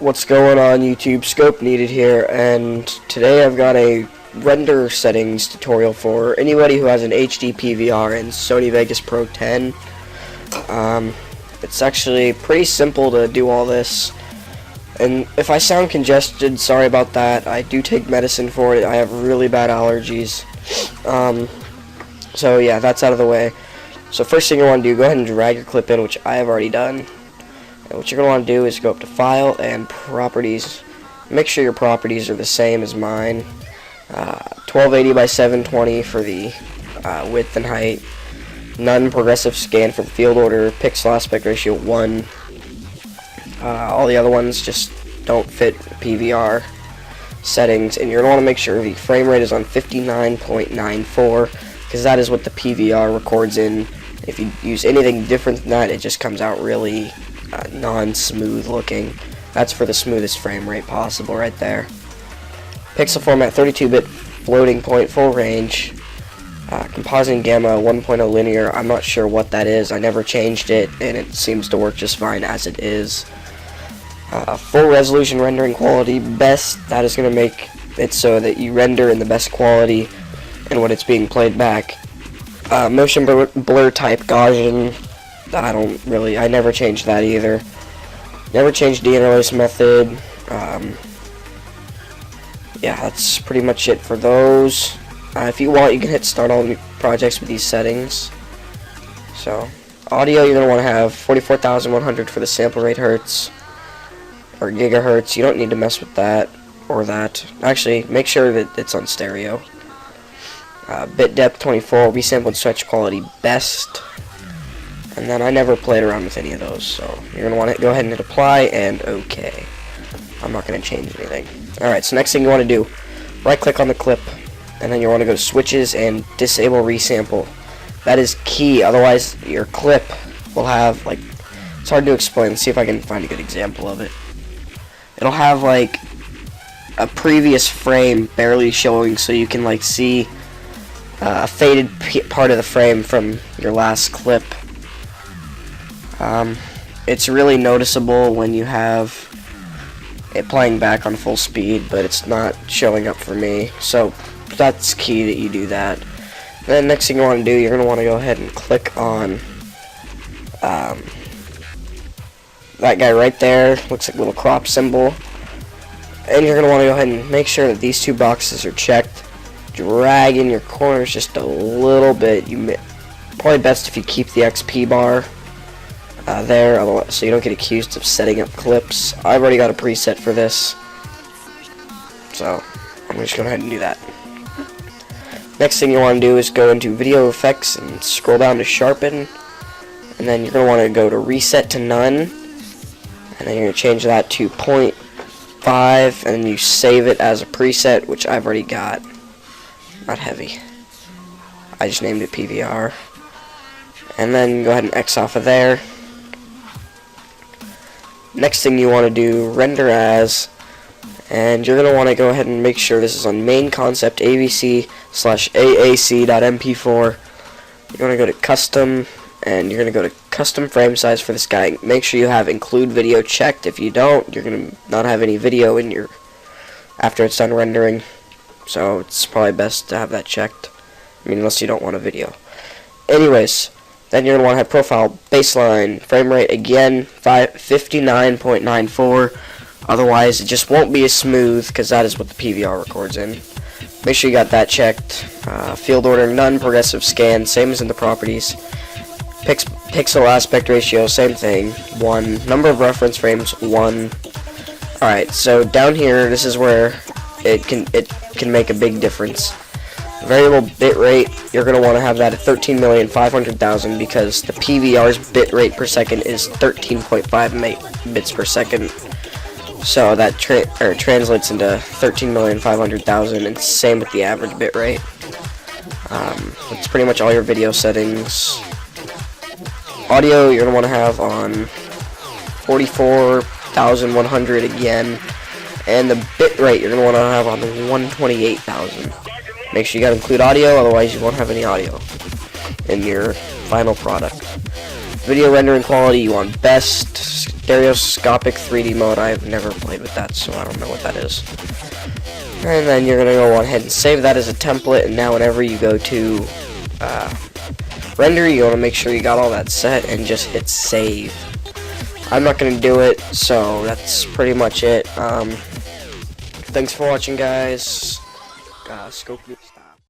What's going on YouTube? Scope Needed here, and today I've got a render settings tutorial for anybody who has an HD PVR and Sony Vegas Pro 10. It's actually pretty simple to do all this, and if I sound congested, sorry about that. I do take medicine for it. I have really bad allergies. So yeah, that's out of the way. So first thing you want to do, go ahead and drag your clip in, which I have already done. And what you're going to want to do is go up to File and Properties. Make sure your properties are the same as mine. 1280 by 720 for the width and height. None progressive scan for the field order. Pixel aspect ratio 1. All the other ones just don't fit PVR settings. And you're going to want to make sure the frame rate is on 59.94 because that is what the PVR records in. If you use anything different than that, it just comes out really non-smooth looking. That's for the smoothest frame rate possible right there. Pixel format 32-bit floating point, full range. Composite gamma 1.0 linear. I'm not sure what that is. I never changed it, and it seems to work just fine as it is. Full resolution rendering quality best. That is going to make it so that you render in the best quality and when it's being played back. Motion blur type Gaussian. I never changed that either. Never changed deinterlace method. Yeah, that's pretty much it for those. If you want, you can hit start all new projects with these settings. So, audio, you're going to want to have 44,100 for the sample rate hertz, or gigahertz. You don't need to mess with that, or that. Actually, make sure that it's on stereo. Bit depth 24, resample and stretch quality best. And then I never played around with any of those, so you're going to want to go ahead and hit apply and OK. I'm not going to change anything. Alright, so next thing you want to do, right click on the clip, and then you want to go to switches and disable resample. That is key, otherwise your clip will have, like, it's hard to explain. Let's see if I can find a good example of it. It'll have, like, a previous frame barely showing, so you can, like, see a faded part of the frame from your last clip. It's really noticeable when you have it playing back on full speed, but it's not showing up for me, so that's key that you do that. And then next thing you want to do, you're going to want to go ahead and click on that guy right there. Looks like a little crop symbol, and you're going to want to go ahead and make sure that these two boxes are checked. Drag in your corners just a little bit. Probably best if you keep the XP bar there, so you don't get accused of setting up clips. I've already got a preset for this, so I'm just going to go ahead and do that. Next thing you want to do is go into video effects and scroll down to sharpen, and then you're going to want to go to reset to none, and then you're going to change that to 0.5, and then you save it as a preset, which I've already got. Not heavy. I just named it PVR. And then go ahead and X off of there. Next thing you want to do, render as, and you're going to want to go ahead and make sure this is on main concept avc/aac.mp4. You're going to go to custom, and you're going to go to custom frame size for this guy. Make sure you have include video checked. If you don't, you're going to not have any video in your after it's done rendering. So it's probably best to have that checked. I mean, unless you don't want a video. Anyways, then you're going to want to have profile baseline frame rate again 59.94. Otherwise, it just won't be as smooth because that is what the PVR records in. Make sure you got that checked. Field order none, progressive scan, same as in the properties. Pixel aspect ratio, same thing, 1. Number of reference frames, 1. Alright, so down here, this is where it can make a big difference. Variable bit rate, you're going to want to have that at 13,500,000 because the PVR's bit rate per second is 13.5 bits per second. So that translates into 13,500,000, and same with the average bit rate. That's pretty much all your video settings. Audio, you're going to want to have on 44,100 again. And the bit rate you're going to want to have on the 128,000. Make sure you got to include audio, otherwise you won't have any audio. in your final product. Video rendering quality, you want best. Stereoscopic 3D mode, I've never played with that, so I don't know what that is. And then you're going to go ahead and save that as a template, and now whenever you go to render, you want to make sure you got all that set and just hit save. I'm not going to do it, so that's pretty much it. Thanks for watching, guys. Scope.